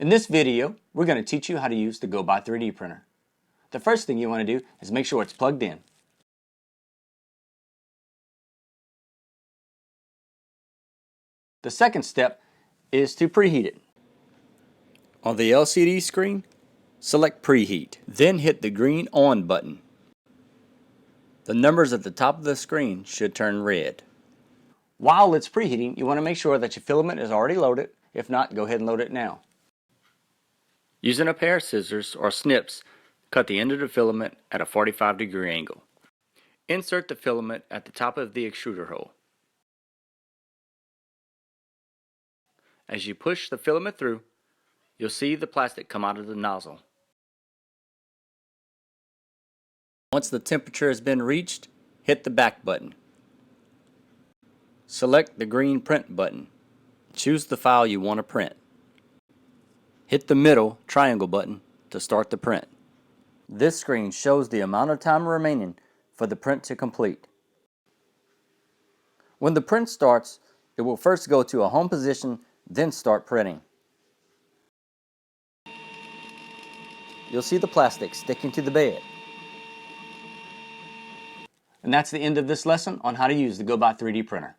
In this video, we're going to teach you how to use the GoBy3D printer. The first thing you want to do is make sure it's plugged in. The second step is to preheat it. On the LCD screen, select Preheat, then hit the green On button. The numbers at the top of the screen should turn red. While it's preheating, you want to make sure that your filament is already loaded. If not, go ahead and load it now. Using a pair of scissors or snips, cut the end of the filament at a 45-degree angle. Insert the filament at the top of the extruder hole. As you push the filament through, you'll see the plastic come out of the nozzle. Once the temperature has been reached, hit the back button. Select the green Print button. Choose the file you want to print. Hit the middle triangle button to start the print. This screen shows the amount of time remaining for the print to complete. When the print starts, it will first go to a home position, then start printing. You'll see the plastic sticking to the bed. And that's the end of this lesson on how to use the GoBy3D printer.